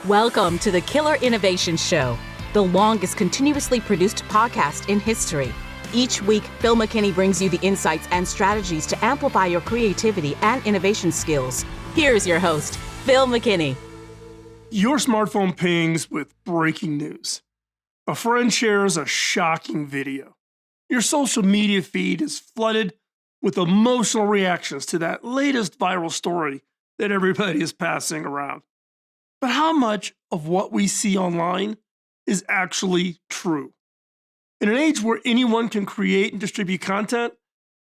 Welcome to the Killer Innovation Show, the longest continuously produced podcast in history. Each week, Phil McKinney brings you the insights and strategies to amplify your creativity and innovation skills. Here's your host, Phil McKinney. Your smartphone pings with breaking news. A friend shares a shocking video. Your social media feed is flooded with emotional reactions to that latest viral story that everybody is passing around. But how much of what we see online is actually true? In an age where anyone can create and distribute content,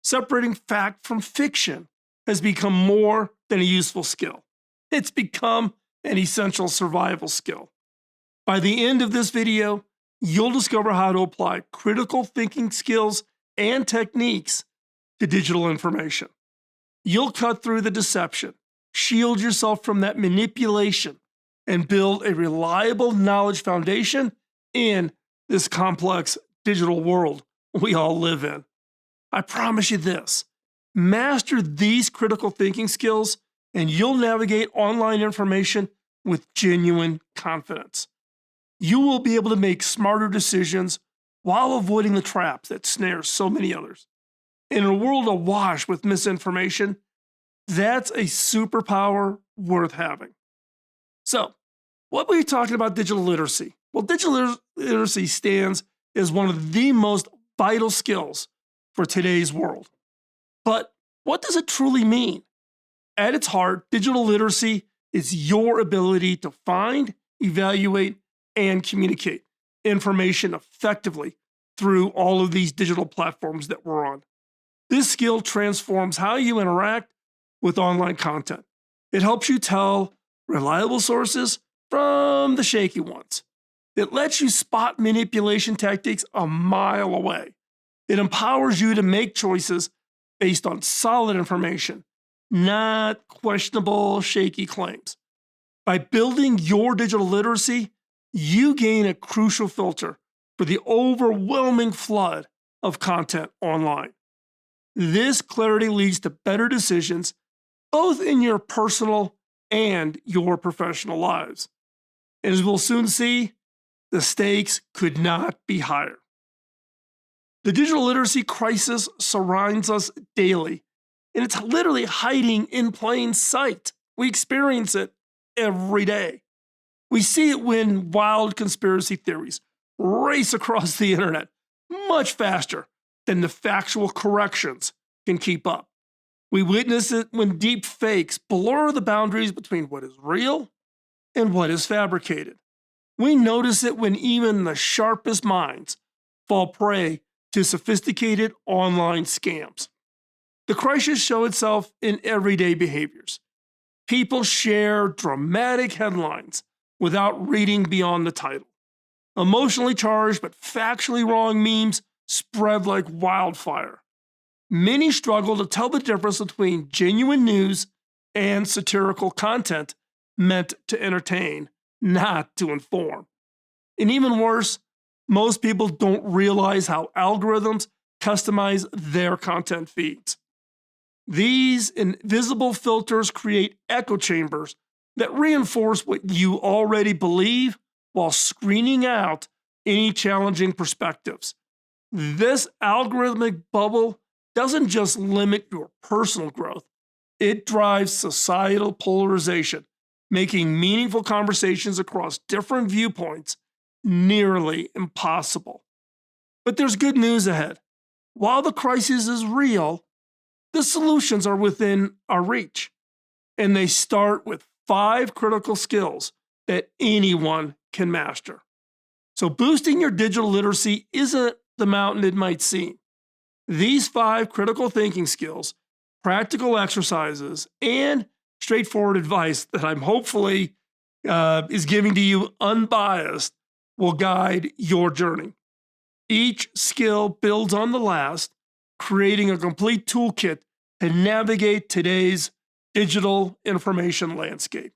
separating fact from fiction has become more than a useful skill. It's become an essential survival skill. By the end of this video, you'll discover how to apply critical thinking skills and techniques to digital information. You'll cut through the deception, shield yourself from that manipulation, and build a reliable knowledge foundation in this complex digital world we all live in. I promise you this, master these critical thinking skills and you'll navigate online information with genuine confidence. You will be able to make smarter decisions while avoiding the traps that snare so many others. In a world awash with misinformation, that's a superpower worth having. So, what were we talking about digital literacy? Well, digital literacy stands as one of the most vital skills for today's world. But what does it truly mean? At its heart, digital literacy is your ability to find, evaluate, and communicate information effectively through all of these digital platforms that we're on. This skill transforms how you interact with online content. It helps you tell reliable sources from the shaky ones. It lets you spot manipulation tactics a mile away. It empowers you to make choices based on solid information, not questionable, shaky claims. By building your digital literacy, you gain a crucial filter for the overwhelming flood of content online. This clarity leads to better decisions, both in your personal and your professional lives. And as we'll soon see, the stakes could not be higher. The digital literacy crisis surrounds us daily, and it's literally hiding in plain sight. We experience it every day. We see it when wild conspiracy theories race across the internet much faster than the factual corrections can keep up. We witness it when deepfakes blur the boundaries between what is real and what is fabricated. We notice it when even the sharpest minds fall prey to sophisticated online scams. The crisis shows itself in everyday behaviors. People share dramatic headlines without reading beyond the title. Emotionally charged but factually wrong memes spread like wildfire. Many struggle to tell the difference between genuine news and satirical content meant to entertain, not to inform. And even worse, most people don't realize how algorithms customize their content feeds. These invisible filters create echo chambers that reinforce what you already believe while screening out any challenging perspectives. This algorithmic bubble doesn't just limit your personal growth, it drives societal polarization, making meaningful conversations across different viewpoints nearly impossible. But there's good news ahead. While the crisis is real, the solutions are within our reach, and they start with 5 critical skills that anyone can master. So boosting your digital literacy isn't the mountain it might seem. These 5 critical thinking skills, practical exercises, and straightforward advice that I'm hopefully is giving to you unbiased will guide your journey. Each skill builds on the last, creating a complete toolkit to navigate today's digital information landscape.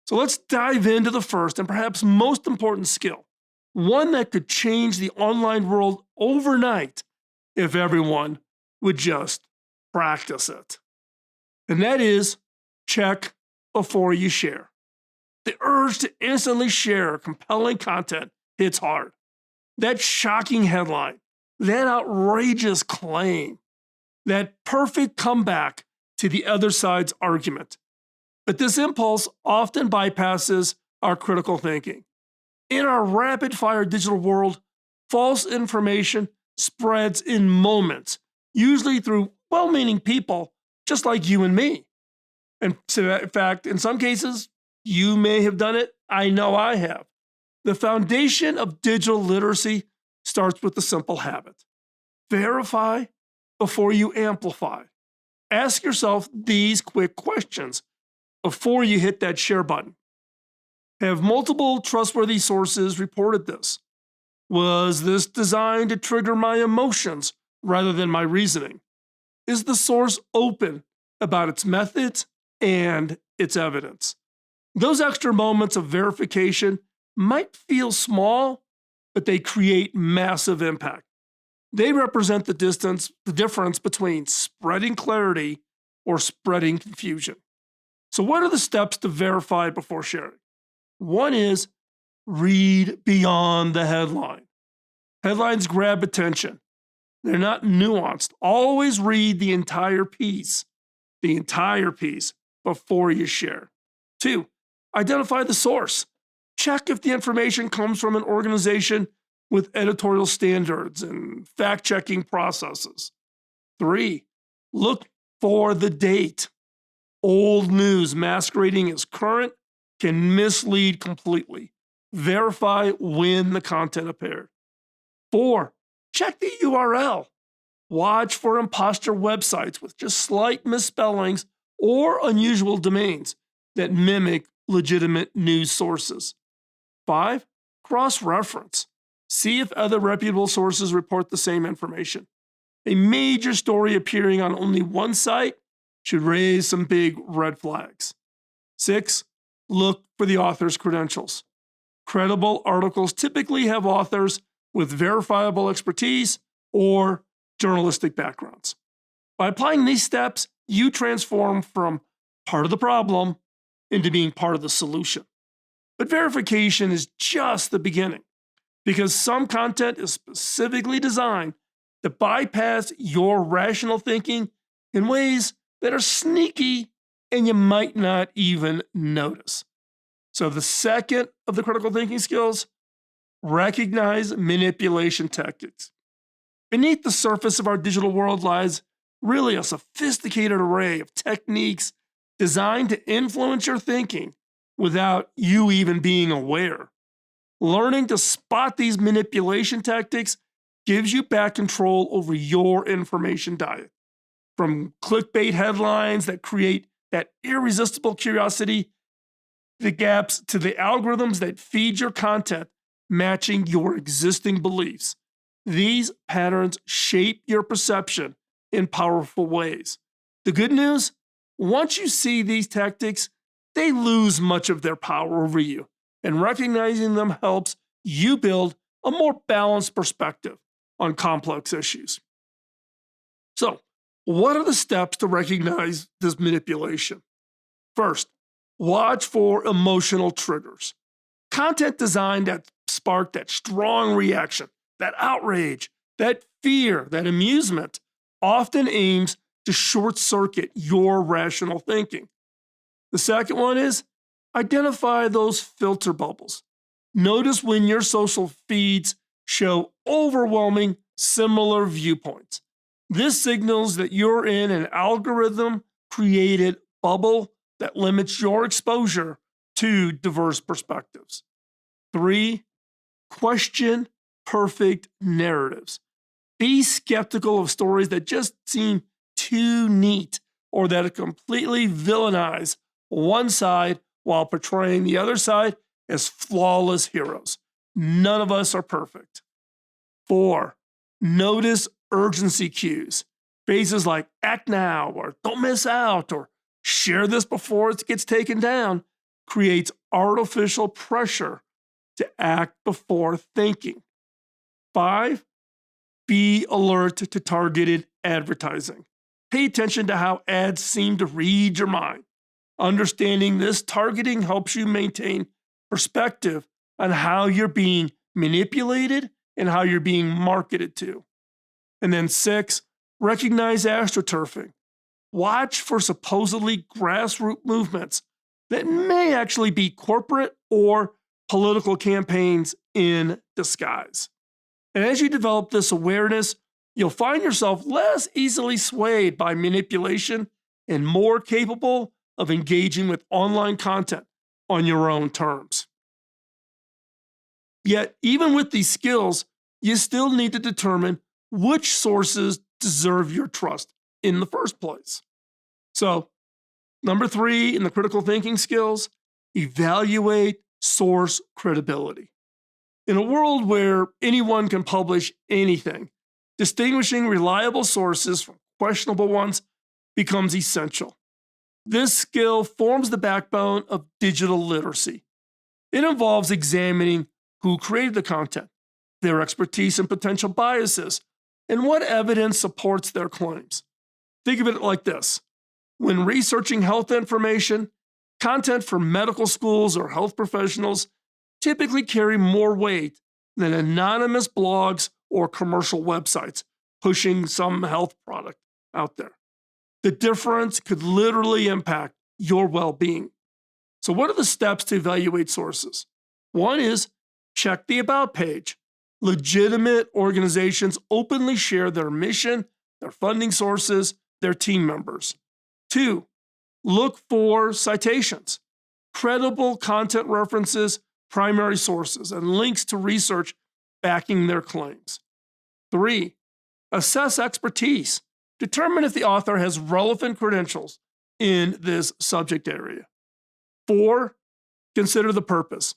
So let's dive into the first and perhaps most important skill, one that could change the online world overnight if everyone would just practice it. And that is check before you share. The urge to instantly share compelling content hits hard. That shocking headline, that outrageous claim, that perfect comeback to the other side's argument. But this impulse often bypasses our critical thinking. In our rapid fire digital world, false information spreads in moments, usually through well meaning people just like you and me. And so, in fact, in some cases, you may have done it. I know I have. The foundation of digital literacy starts with the simple habit: verify before you amplify. Ask yourself these quick questions before you hit that share button. Have multiple trustworthy sources reported this? Was this designed to trigger my emotions rather than my reasoning? Is the source open about its methods and its evidence? Those extra moments of verification might feel small, but they create massive impact. They represent the difference between spreading clarity or spreading confusion. So, what are the steps to verify before sharing? One is read beyond the headline. Headlines grab attention. They're not nuanced. Always read the entire piece before you share. Two, identify the source. Check if the information comes from an organization with editorial standards and fact checking processes. Three, look for the date. Old news masquerading as current can mislead completely. Verify when the content appeared. Four, check the URL. Watch for imposter websites with just slight misspellings or unusual domains that mimic legitimate news sources. Five, cross-reference. See if other reputable sources report the same information. A major story appearing on only one site should raise some big red flags. Six, look for the author's credentials. Credible articles typically have authors with verifiable expertise or journalistic backgrounds. By applying these steps, you transform from part of the problem into being part of the solution. But verification is just the beginning, because some content is specifically designed to bypass your rational thinking in ways that are sneaky and you might not even notice. So, the second of the critical thinking skills, recognize manipulation tactics. Beneath the surface of our digital world lies really a sophisticated array of techniques designed to influence your thinking without you even being aware. Learning to spot these manipulation tactics gives you back control over your information diet. From clickbait headlines that create that irresistible curiosity, the gaps to the algorithms that feed your content matching your existing beliefs. These patterns shape your perception in powerful ways. The good news, once you see these tactics, they lose much of their power over you, and recognizing them helps you build a more balanced perspective on complex issues. So, what are the steps to recognize this manipulation? First, watch for emotional triggers. Content designed that spark that strong reaction, that outrage, that fear, that amusement, often aims to short circuit your rational thinking. The second one is identify those filter bubbles. Notice when your social feeds show overwhelming similar viewpoints. This signals that you're in an algorithm created bubble that limits your exposure to diverse perspectives. Three, question perfect narratives. Be skeptical of stories that just seem too neat or that completely villainize one side while portraying the other side as flawless heroes. None of us are perfect. Four, notice urgency cues. Phrases like act now or don't miss out or share this before it gets taken down creates artificial pressure to act before thinking. Five, be alert to targeted advertising. Pay attention to how ads seem to read your mind. Understanding this targeting helps you maintain perspective on how you're being manipulated and how you're being marketed to. And then 6, recognize astroturfing. Watch for supposedly grassroots movements that may actually be corporate or political campaigns in disguise. And as you develop this awareness, you'll find yourself less easily swayed by manipulation and more capable of engaging with online content on your own terms. Yet, even with these skills, you still need to determine which sources deserve your trust in the first place. So, number 3 in the critical thinking skills, evaluate source credibility. In a world where anyone can publish anything, distinguishing reliable sources from questionable ones becomes essential. This skill forms the backbone of digital literacy. It involves examining who created the content, their expertise and potential biases, and what evidence supports their claims. Think of it like this. When researching health information, content from medical schools or health professionals typically carry more weight than anonymous blogs or commercial websites pushing some health product out there. The difference could literally impact your well-being. So what are the steps to evaluate sources? One is check the About page. Legitimate organizations openly share their mission, their funding sources, their team members. 2, look for citations, credible content references, primary sources, and links to research backing their claims. 3, assess expertise. Determine if the author has relevant credentials in this subject area. 4, consider the purpose.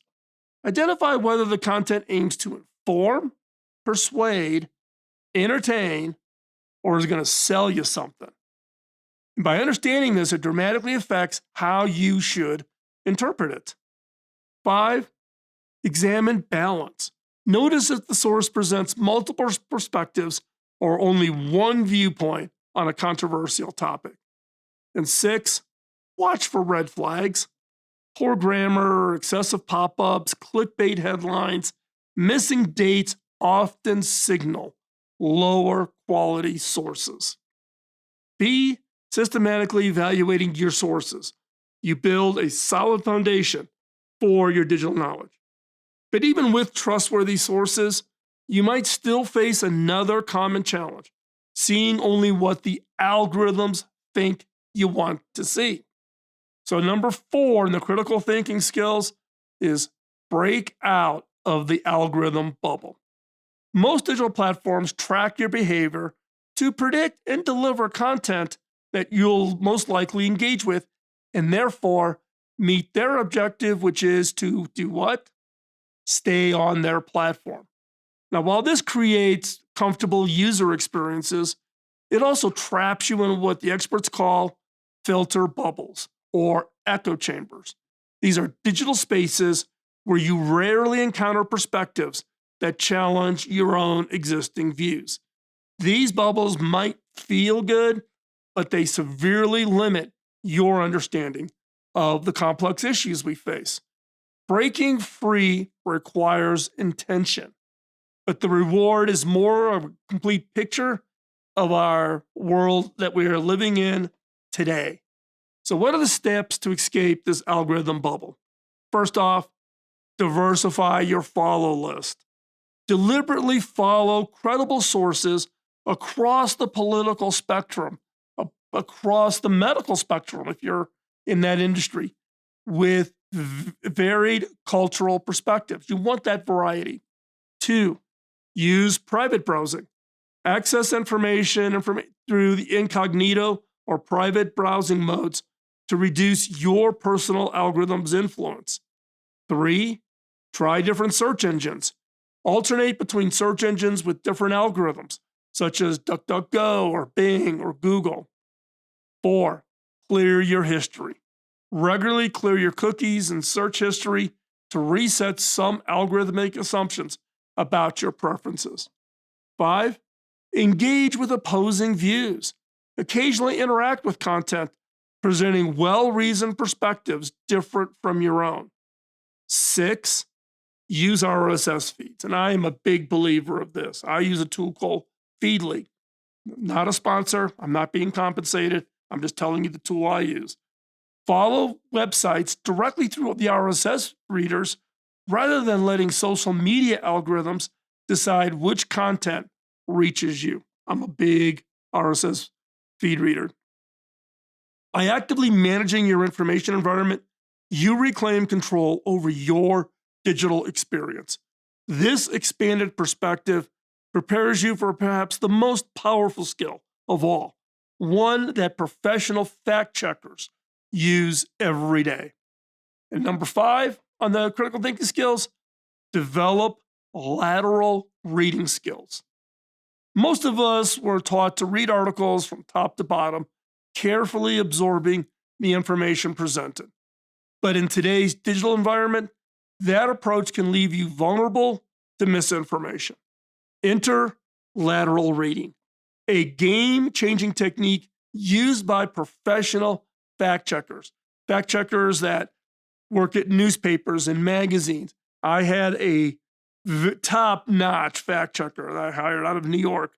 Identify whether the content aims to inform, persuade, entertain, or is going to sell you something. And by understanding this, it dramatically affects how you should interpret it. 5, examine balance. Notice if the source presents multiple perspectives or only one viewpoint on a controversial topic. And 6, watch for red flags. Poor grammar, excessive pop-ups, clickbait headlines, missing dates often signal lower quality sources. B, systematically evaluating your sources. You build a solid foundation for your digital knowledge. But even with trustworthy sources, you might still face another common challenge, seeing only what the algorithms think you want to see. So number 4 in the critical thinking skills is break out of the algorithm bubble. Most digital platforms track your behavior to predict and deliver content that you'll most likely engage with and therefore meet their objective, which is to do what? Stay on their platform. Now, while this creates comfortable user experiences, it also traps you in what the experts call filter bubbles or echo chambers. These are digital spaces where you rarely encounter perspectives that challenge your own existing views. These bubbles might feel good, but they severely limit your understanding of the complex issues we face. Breaking free requires intention, but the reward is more of a complete picture of our world that we are living in today. So, what are the steps to escape this algorithm bubble? First off, diversify your follow list. Deliberately follow credible sources across the political spectrum, across the medical spectrum, if you're in that industry, with varied cultural perspectives. You want that variety. 2, use private browsing. Access information through the incognito or private browsing modes to reduce your personal algorithm's influence. 3, try different search engines. Alternate between search engines with different algorithms, such as DuckDuckGo or Bing or Google. 4, clear your history. Regularly clear your cookies and search history to reset some algorithmic assumptions about your preferences. 5, engage with opposing views. Occasionally interact with content presenting well-reasoned perspectives different from your own. 6, use RSS feeds. And I am a big believer of this. I use a tool called Feedly. Not a sponsor. I'm not being compensated. I'm just telling you the tool I use. Follow websites directly through the RSS readers rather than letting social media algorithms decide which content reaches you. I'm a big RSS feed reader. By actively managing your information environment, you reclaim control over your digital experience. This expanded perspective prepares you for perhaps the most powerful skill of all, one that professional fact checkers use every day. And number 5 on the critical thinking skills, develop lateral reading skills. Most of us were taught to read articles from top to bottom, carefully absorbing the information presented. But in today's digital environment, that approach can leave you vulnerable to misinformation. Enter lateral reading, a game-changing technique used by professional fact checkers that work at newspapers and magazines. I had a top-notch fact checker that I hired out of New York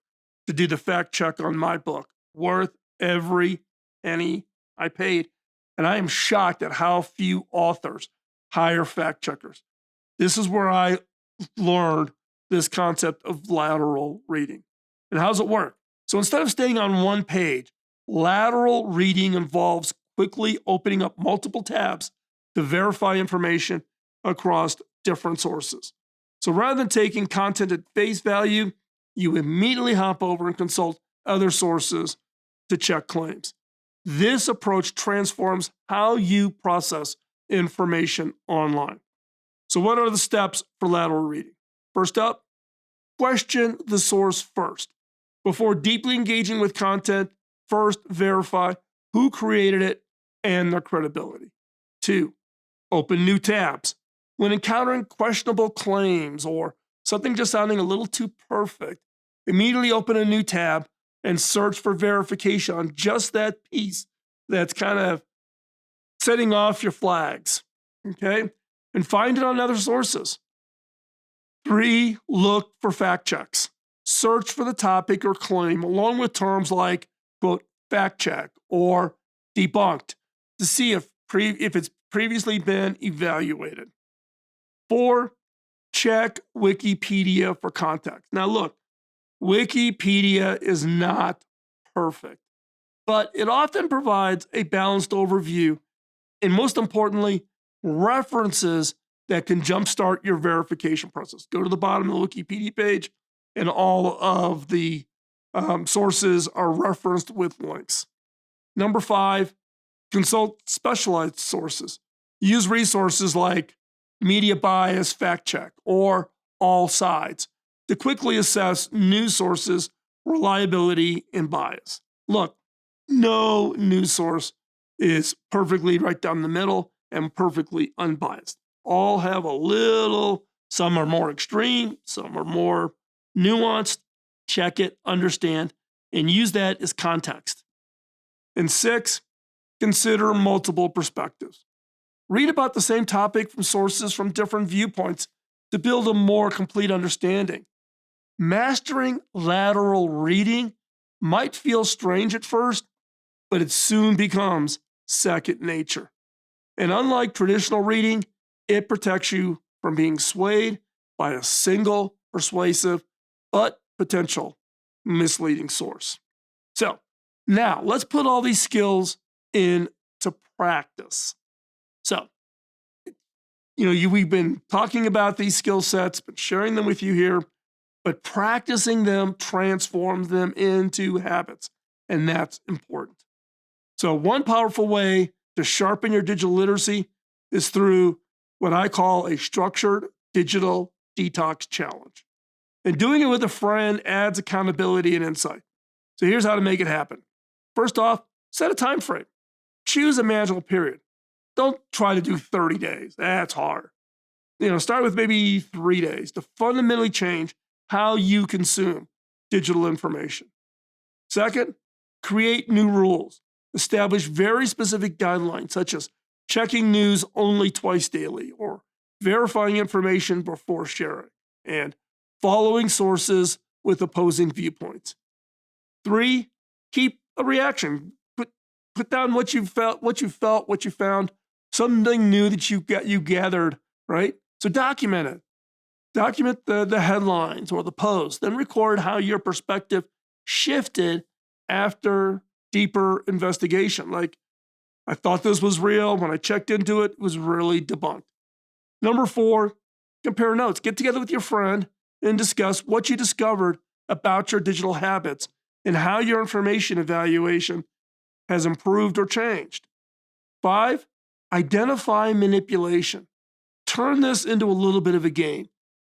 to do the fact check on my book, worth every penny I paid. And I am shocked at how few authors hire fact checkers. This is where I learned this concept of lateral reading. And how does it work? So instead of staying on one page, lateral reading involves quickly opening up multiple tabs to verify information across different sources. So rather than taking content at face value, you immediately hop over and consult other sources to check claims. This approach transforms how you process information online. So what are the steps for lateral reading? First up, question the source first. Before deeply engaging with content, first verify who created it and their credibility. 2, open new tabs. When encountering questionable claims or something just sounding a little too perfect, immediately open a new tab and search for verification on just that piece that's kind of setting off your flags, okay? And find it on other sources. 3, look for fact checks. Search for the topic or claim along with terms like, quote, fact check or debunked to see if it's previously been evaluated. 4, check Wikipedia for context. Now look, Wikipedia is not perfect, but it often provides a balanced overview and most importantly, references that can jumpstart your verification process. Go to the bottom of the Wikipedia page and all of the sources are referenced with links. Number 5, consult specialized sources. Use resources like Media Bias Fact Check or All Sides to quickly assess news sources' reliability and bias. Look, no news source is perfectly right down the middle and perfectly unbiased. All have a little, some are more extreme, some are more nuanced. Check it, understand, and use that as context. And 6, consider multiple perspectives. Read about the same topic from sources from different viewpoints to build a more complete understanding. Mastering lateral reading might feel strange at first, but it soon becomes second nature. And unlike traditional reading, it protects you from being swayed by a single persuasive but potential misleading source. So now let's put all these skills into practice. So, we've been talking about these skill sets, been sharing them with you here, but practicing them transforms them into habits, and that's important. So one powerful way to sharpen your digital literacy is through what I call a structured digital detox challenge. And doing it with a friend adds accountability and insight. So here's how to make it happen. First off, set a time frame. Choose a manageable period. Don't try to do 30 days. That's hard. Start with maybe 3 days to fundamentally change how you consume digital information. Second, create new rules. Establish very specific guidelines, such as checking news only twice daily, or verifying information before sharing, and following sources with opposing viewpoints. 3, keep a reaction. Put down what you felt, what you found, something new that you gathered, right? So document it. Document the headlines or the post, then record how your perspective shifted after deeper investigation. Like, I thought this was real. When I checked into it, it was really debunked. Number 4, compare notes. Get together with your friend and discuss what you discovered about your digital habits and how your information evaluation has improved or changed. 5, identify manipulation. Turn this into a little bit of a game.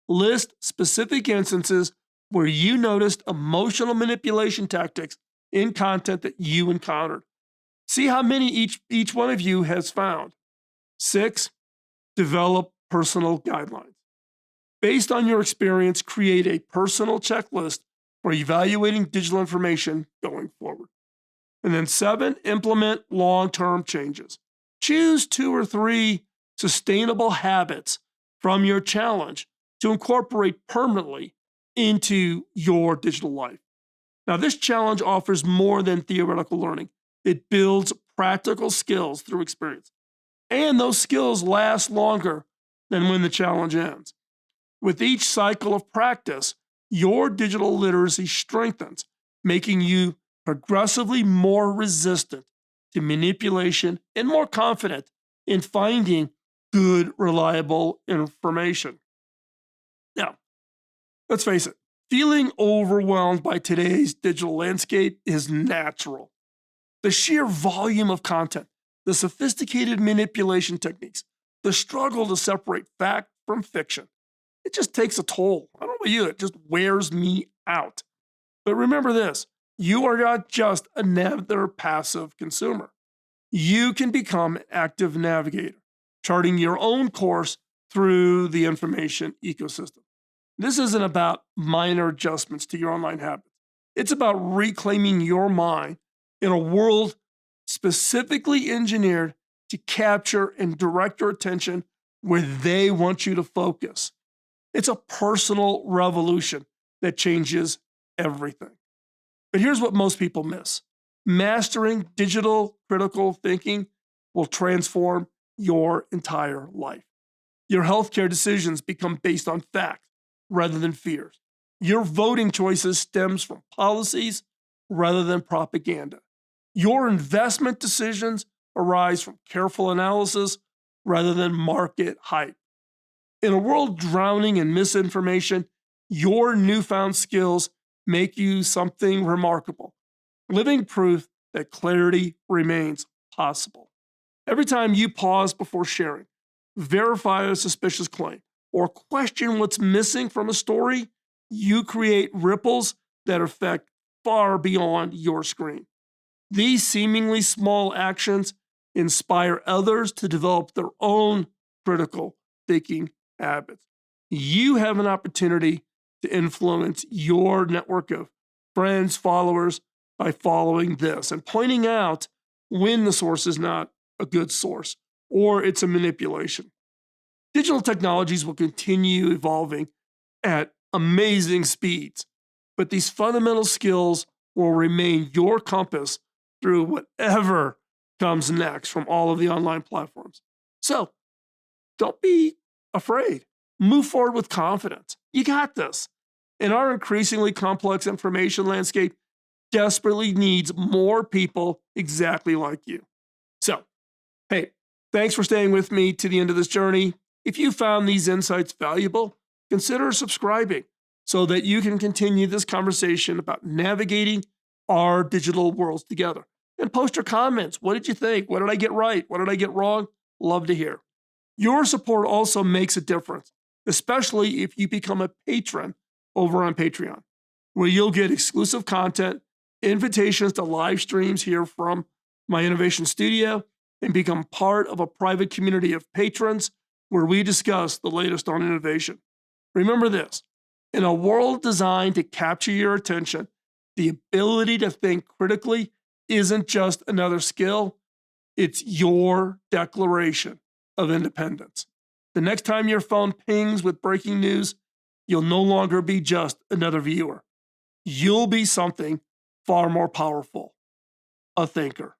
List specific instances where you noticed emotional manipulation tactics in content that you encountered. See how many each one of you has found. 6, develop personal guidelines. Based on your experience, create a personal checklist for evaluating digital information going forward. And then 7, implement long-term changes. Choose 2 or 3 sustainable habits from your challenge to incorporate permanently into your digital life. Now, this challenge offers more than theoretical learning. It builds practical skills through experience. And those skills last longer than when the challenge ends. With each cycle of practice, your digital literacy strengthens, making you progressively more resistant to manipulation and more confident in finding good, reliable information. Now, let's face it, feeling overwhelmed by today's digital landscape is natural. The sheer volume of content, the sophisticated manipulation techniques, the struggle to separate fact from fiction, it just takes a toll. I don't know about you, it just wears me out. But remember this, you are not just another passive consumer. You can become an active navigator, charting your own course through the information ecosystem. This isn't about minor adjustments to your online habits. It's about reclaiming your mind in a world specifically engineered to capture and direct your attention where they want you to focus. It's a personal revolution that changes everything. But here's what most people miss. Mastering digital critical thinking will transform your entire life. Your healthcare decisions become based on facts rather than fears. Your voting choices stems from policies rather than propaganda. Your investment decisions arise from careful analysis rather than market hype. In a world drowning in misinformation, your newfound skills make you something remarkable, living proof that clarity remains possible. Every time you pause before sharing, verify a suspicious claim, or question what's missing from a story, you create ripples that affect far beyond your screen. These seemingly small actions inspire others to develop their own critical thinking habits. You have an opportunity to influence your network of friends, followers by following this and pointing out when the source is not a good source or it's a manipulation. Digital technologies will continue evolving at amazing speeds, but these fundamental skills will remain your compass through whatever comes next from all of the online platforms. So don't be afraid. Move forward with confidence. You got this. And our increasingly complex information landscape desperately needs more people exactly like you. So, hey, thanks for staying with me to the end of this journey. If you found these insights valuable, consider subscribing so that you can continue this conversation about navigating our digital worlds together. And post your comments. What did you think? What did I get right? What did I get wrong? Love to hear. Your support also makes a difference, especially if you become a patron over on Patreon, where you'll get exclusive content, invitations to live streams here from my innovation studio, and become part of a private community of patrons where we discuss the latest on innovation. Remember this, in a world designed to capture your attention, the ability to think critically isn't just another skill, it's your declaration of independence. The next time your phone pings with breaking news, you'll no longer be just another viewer. You'll be something far more powerful, a thinker.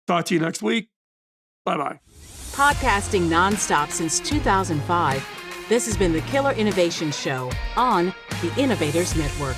Talk to you next week. Bye-bye. Podcasting nonstop since 2005, this has been the Killer Innovation Show on the Innovators Network.